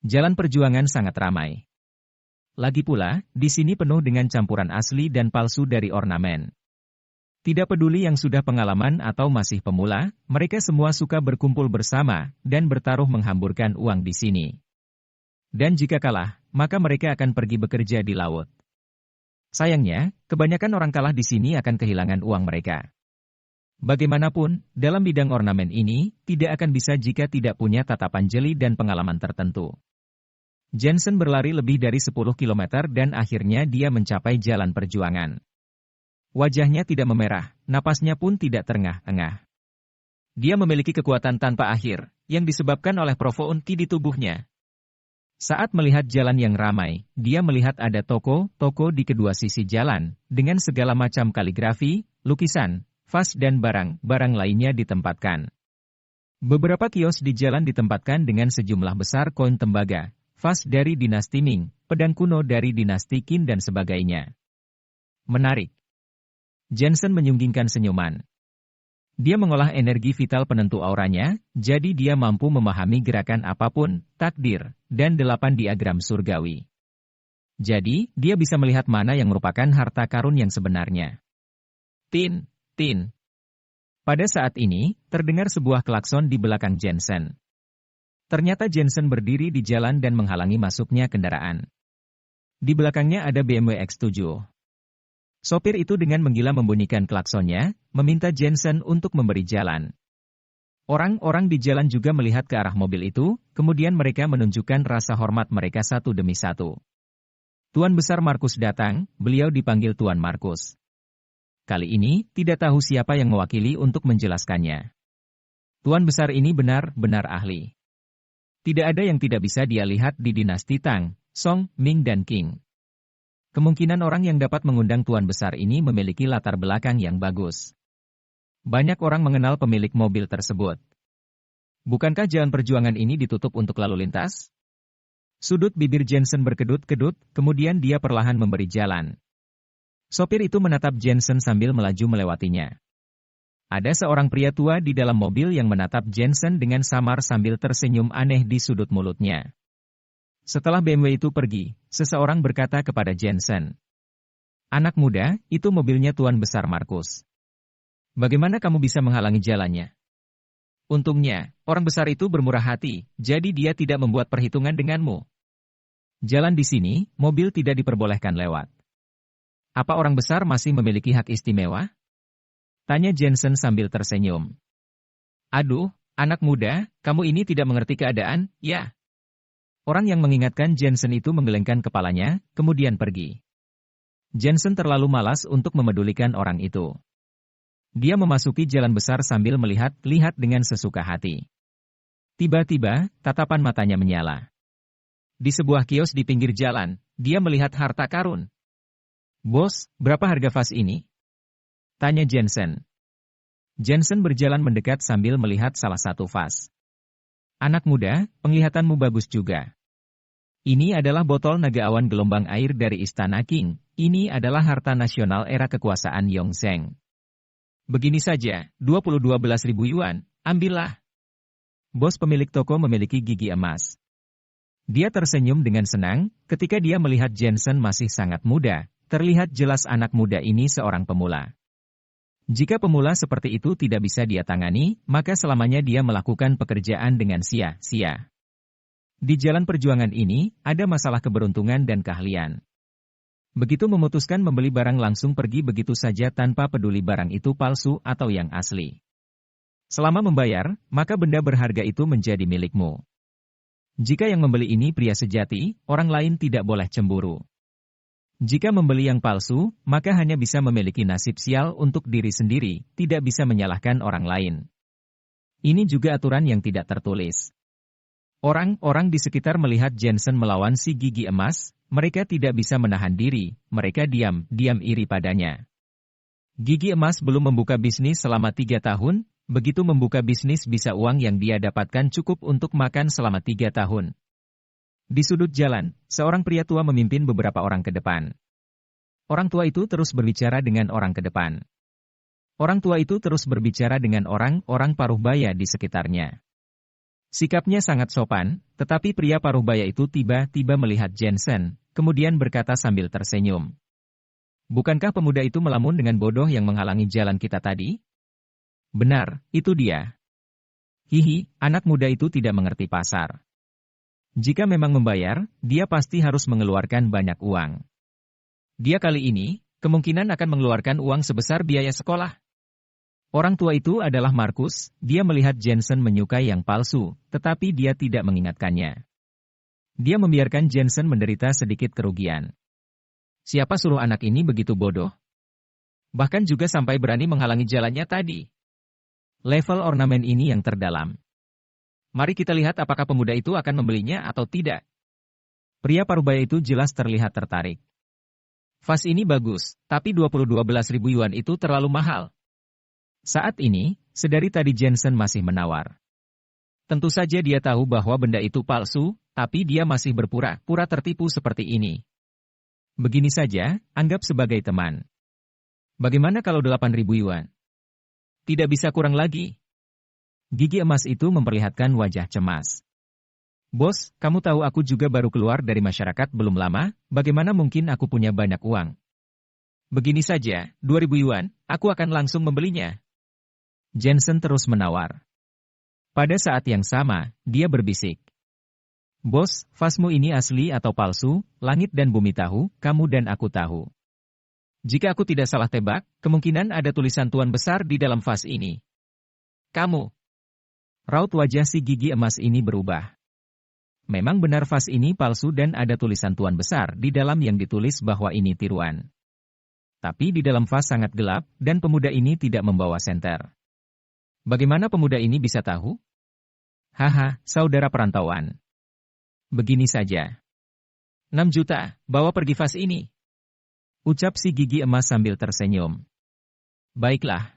Jalan Perjuangan sangat ramai. Lagi pula, di sini penuh dengan campuran asli dan palsu dari ornamen. Tidak peduli yang sudah pengalaman atau masih pemula, mereka semua suka berkumpul bersama dan bertaruh menghamburkan uang di sini. Dan jika kalah, maka mereka akan pergi bekerja di laut. Sayangnya, kebanyakan orang kalah di sini akan kehilangan uang mereka. Bagaimanapun, dalam bidang ornamen ini, tidak akan bisa jika tidak punya tatapan jeli dan pengalaman tertentu. Jensen berlari lebih dari 10 km dan akhirnya dia mencapai Jalan Perjuangan. Wajahnya tidak memerah, napasnya pun tidak terengah-engah. Dia memiliki kekuatan tanpa akhir, yang disebabkan oleh profounti di tubuhnya. Saat melihat jalan yang ramai, dia melihat ada toko-toko di kedua sisi jalan, dengan segala macam kaligrafi, lukisan, vas dan barang-barang lainnya ditempatkan. Beberapa kios di jalan ditempatkan dengan sejumlah besar koin tembaga, vas dari dinasti Ming, pedang kuno dari dinasti Qin dan sebagainya. Menarik. Jensen menyunggingkan senyuman. Dia mengolah energi vital penentu auranya, jadi dia mampu memahami gerakan apapun, takdir, dan 8 diagram surgawi. Jadi, dia bisa melihat mana yang merupakan harta karun yang sebenarnya. Tin, tin. Pada saat ini, terdengar sebuah klakson di belakang Jensen. Ternyata Jensen berdiri di jalan dan menghalangi masuknya kendaraan. Di belakangnya ada BMW X7. Sopir itu dengan menggila membunyikan klaksonnya, meminta Jensen untuk memberi jalan. Orang-orang di jalan juga melihat ke arah mobil itu, kemudian mereka menunjukkan rasa hormat mereka satu demi satu. Tuan Besar Markus datang, beliau dipanggil Tuan Markus. Kali ini, tidak tahu siapa yang mewakili untuk menjelaskannya. Tuan Besar ini benar-benar ahli. Tidak ada yang tidak bisa dia lihat di dinasti Tang, Song, Ming dan Qing. Kemungkinan orang yang dapat mengundang Tuan Besar ini memiliki latar belakang yang bagus. Banyak orang mengenal pemilik mobil tersebut. Bukankah Jalan Perjuangan ini ditutup untuk lalu lintas? Sudut bibir Jensen berkedut-kedut, kemudian dia perlahan memberi jalan. Sopir itu menatap Jensen sambil melaju melewatinya. Ada seorang pria tua di dalam mobil yang menatap Jensen dengan samar sambil tersenyum aneh di sudut mulutnya. Setelah BMW itu pergi, seseorang berkata kepada Jensen, "Anak muda, itu mobilnya Tuan Besar Markus. Bagaimana kamu bisa menghalangi jalannya?" Untungnya, orang besar itu bermurah hati, jadi dia tidak membuat perhitungan denganmu. Jalan di sini, mobil tidak diperbolehkan lewat. Apa orang besar masih memiliki hak istimewa? Tanya Jensen sambil tersenyum. Aduh, anak muda, kamu ini tidak mengerti keadaan, ya? Orang yang mengingatkan Jensen itu menggelengkan kepalanya, kemudian pergi. Jensen terlalu malas untuk memedulikan orang itu. Dia memasuki jalan besar sambil melihat-lihat dengan sesuka hati. Tiba-tiba, tatapan matanya menyala. Di sebuah kios di pinggir jalan, dia melihat harta karun. Bos, berapa harga vas ini? Tanya Jensen. Jensen berjalan mendekat sambil melihat salah satu vas. Anak muda, penglihatanmu bagus juga. Ini adalah botol naga awan gelombang air dari Istana Qing. Ini adalah harta nasional era kekuasaan Yongzheng. Begini saja, 12.000 yuan, ambillah. Bos pemilik toko memiliki gigi emas. Dia tersenyum dengan senang, ketika dia melihat Jensen masih sangat muda, terlihat jelas anak muda ini seorang pemula. Jika pemula seperti itu tidak bisa dia tangani, maka selamanya dia melakukan pekerjaan dengan sia-sia. Di Jalan Perjuangan ini, ada masalah keberuntungan dan keahlian. Begitu memutuskan membeli barang langsung pergi begitu saja tanpa peduli barang itu palsu atau yang asli. Selama membayar, maka benda berharga itu menjadi milikmu. Jika yang membeli ini pria sejati, orang lain tidak boleh cemburu. Jika membeli yang palsu, maka hanya bisa memiliki nasib sial untuk diri sendiri, tidak bisa menyalahkan orang lain. Ini juga aturan yang tidak tertulis. Orang-orang di sekitar melihat Jensen melawan si gigi emas, mereka tidak bisa menahan diri, mereka diam iri padanya. Gigi emas belum membuka bisnis selama 3 tahun, begitu membuka bisnis bisa uang yang dia dapatkan cukup untuk makan selama 3 tahun. Di sudut jalan, seorang pria tua memimpin beberapa orang ke depan. Orang tua itu terus berbicara dengan orang ke depan. Orang tua itu terus berbicara dengan orang-orang paruh baya di sekitarnya. Sikapnya sangat sopan, tetapi pria paruh baya itu tiba-tiba melihat Jensen, kemudian berkata sambil tersenyum. Bukankah pemuda itu melamun dengan bodoh yang menghalangi jalan kita tadi? Benar, itu dia. Hihi, anak muda itu tidak mengerti pasar. Jika memang membayar, dia pasti harus mengeluarkan banyak uang. Dia kali ini, kemungkinan akan mengeluarkan uang sebesar biaya sekolah. Orang tua itu adalah Markus, dia melihat Jensen menyukai yang palsu, tetapi dia tidak mengingatkannya. Dia membiarkan Jensen menderita sedikit kerugian. Siapa suruh anak ini begitu bodoh? Bahkan juga sampai berani menghalangi jalannya tadi. Level ornamen ini yang terdalam. Mari kita lihat apakah pemuda itu akan membelinya atau tidak. Pria parubaya itu jelas terlihat tertarik. Vas ini bagus, tapi 12.000 yuan itu terlalu mahal. Saat ini, sedari tadi Jensen masih menawar. Tentu saja dia tahu bahwa benda itu palsu, tapi dia masih berpura-pura tertipu seperti ini. Begini saja, anggap sebagai teman. Bagaimana kalau 8.000 yuan? Tidak bisa kurang lagi. Gigi emas itu memperlihatkan wajah cemas. Bos, kamu tahu aku juga baru keluar dari masyarakat belum lama, bagaimana mungkin aku punya banyak uang? Begini saja, 2.000 yuan, aku akan langsung membelinya. Jensen terus menawar. Pada saat yang sama, dia berbisik. Bos, vasmu ini asli atau palsu, langit dan bumi tahu, kamu dan aku tahu. Jika aku tidak salah tebak, kemungkinan ada tulisan tuan besar di dalam vas ini. Kamu. Raut wajah si gigi emas ini berubah. Memang benar vas ini palsu dan ada tulisan tuan besar di dalam yang ditulis bahwa ini tiruan. Tapi di dalam vas sangat gelap, dan pemuda ini tidak membawa senter. Bagaimana pemuda ini bisa tahu? Haha, saudara perantauan. Begini saja. 6 juta, bawa pergi vas ini. Ucap si gigi emas sambil tersenyum. Baiklah.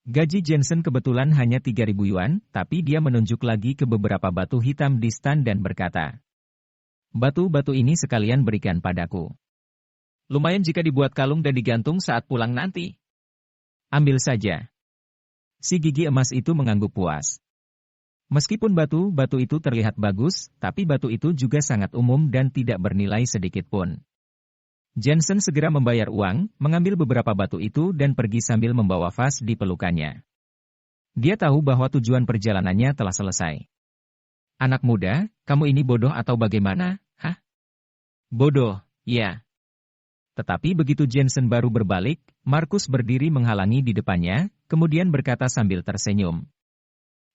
Gaji Jensen kebetulan hanya 3.000 yuan, tapi dia menunjuk lagi ke beberapa batu hitam di stand dan berkata, batu-batu ini sekalian berikan padaku. Lumayan jika dibuat kalung dan digantung saat pulang nanti. Ambil saja. Si gigi emas itu mengangguk puas. Meskipun batu-batu itu terlihat bagus, tapi batu itu juga sangat umum dan tidak bernilai sedikit pun. Jensen segera membayar uang, mengambil beberapa batu itu dan pergi sambil membawa vas di pelukannya. Dia tahu bahwa tujuan perjalanannya telah selesai. Anak muda, kamu ini bodoh atau bagaimana? Hah? Bodoh, ya. Tetapi begitu Jensen baru berbalik, Markus berdiri menghalangi di depannya, kemudian berkata sambil tersenyum.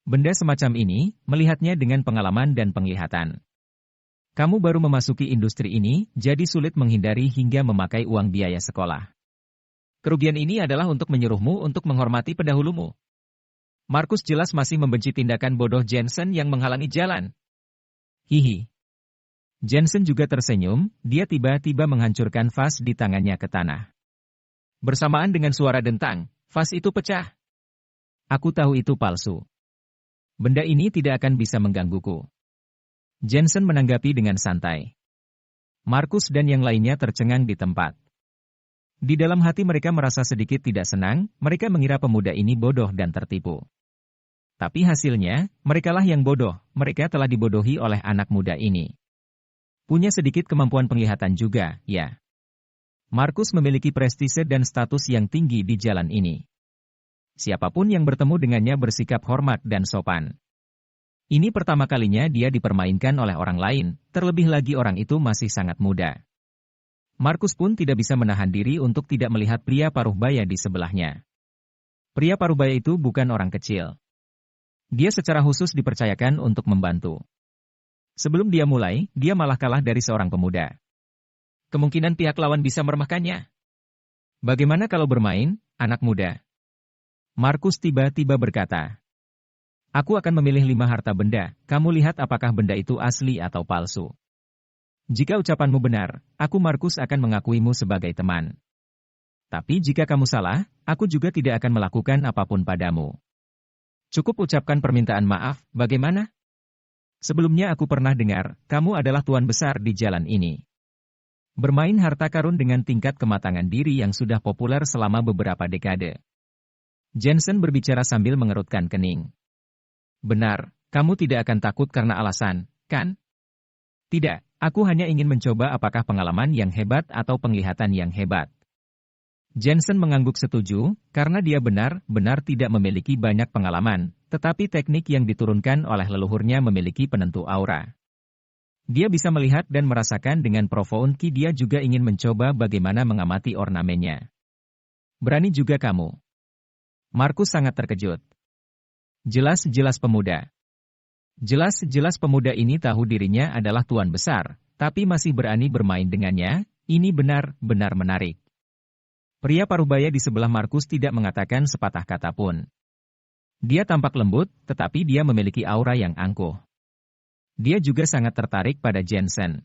Benda semacam ini, melihatnya dengan pengalaman dan penglihatan. Kamu baru memasuki industri ini, jadi sulit menghindari hingga memakai uang biaya sekolah. Kerugian ini adalah untuk menyuruhmu untuk menghormati pendahulumu. Markus jelas masih membenci tindakan bodoh Jensen yang menghalangi jalan. Hihi. Jensen juga tersenyum, dia tiba-tiba menghancurkan vas di tangannya ke tanah. Bersamaan dengan suara dentang, vas itu pecah. Aku tahu itu palsu. Benda ini tidak akan bisa menggangguku. Jensen menanggapi dengan santai. Markus dan yang lainnya tercengang di tempat. Di dalam hati mereka merasa sedikit tidak senang, mereka mengira pemuda ini bodoh dan tertipu. Tapi hasilnya, merekalah yang bodoh, mereka telah dibodohi oleh anak muda ini. Punya sedikit kemampuan penglihatan juga, ya. Markus memiliki prestise dan status yang tinggi di jalan ini. Siapapun yang bertemu dengannya bersikap hormat dan sopan. Ini pertama kalinya dia dipermainkan oleh orang lain, terlebih lagi orang itu masih sangat muda. Markus pun tidak bisa menahan diri untuk tidak melihat pria paruh baya di sebelahnya. Pria paruh baya itu bukan orang kecil. Dia secara khusus dipercayakan untuk membantu. Sebelum dia mulai, dia malah kalah dari seorang pemuda. Kemungkinan pihak lawan bisa meremehkannya. Bagaimana kalau bermain, anak muda? Markus tiba-tiba berkata. Aku akan memilih 5 harta benda, kamu lihat apakah benda itu asli atau palsu. Jika ucapanmu benar, aku Markus akan mengakuimu sebagai teman. Tapi jika kamu salah, aku juga tidak akan melakukan apapun padamu. Cukup ucapkan permintaan maaf, bagaimana? Sebelumnya aku pernah dengar, kamu adalah tuan besar di jalan ini. Bermain harta karun dengan tingkat kematangan diri yang sudah populer selama beberapa dekade. Jensen berbicara sambil mengerutkan kening. Benar, Kamu tidak akan takut karena alasan, kan? Tidak, aku hanya ingin mencoba apakah pengalaman yang hebat atau penglihatan yang hebat. Jensen mengangguk setuju, karena dia benar-benar tidak memiliki banyak pengalaman, tetapi teknik yang diturunkan oleh leluhurnya memiliki penentu aura. Dia bisa melihat dan merasakan dengan profound ki dia juga ingin mencoba bagaimana mengamati ornamennya. Berani juga kamu. Markus sangat terkejut. Jelas-jelas pemuda. Jelas-jelas pemuda ini tahu dirinya adalah tuan besar, tapi masih berani bermain dengannya, ini benar-benar menarik. Pria parubaya di sebelah Markus tidak mengatakan sepatah kata pun. Dia tampak lembut, tetapi dia memiliki aura yang angkuh. Dia juga sangat tertarik pada Jensen.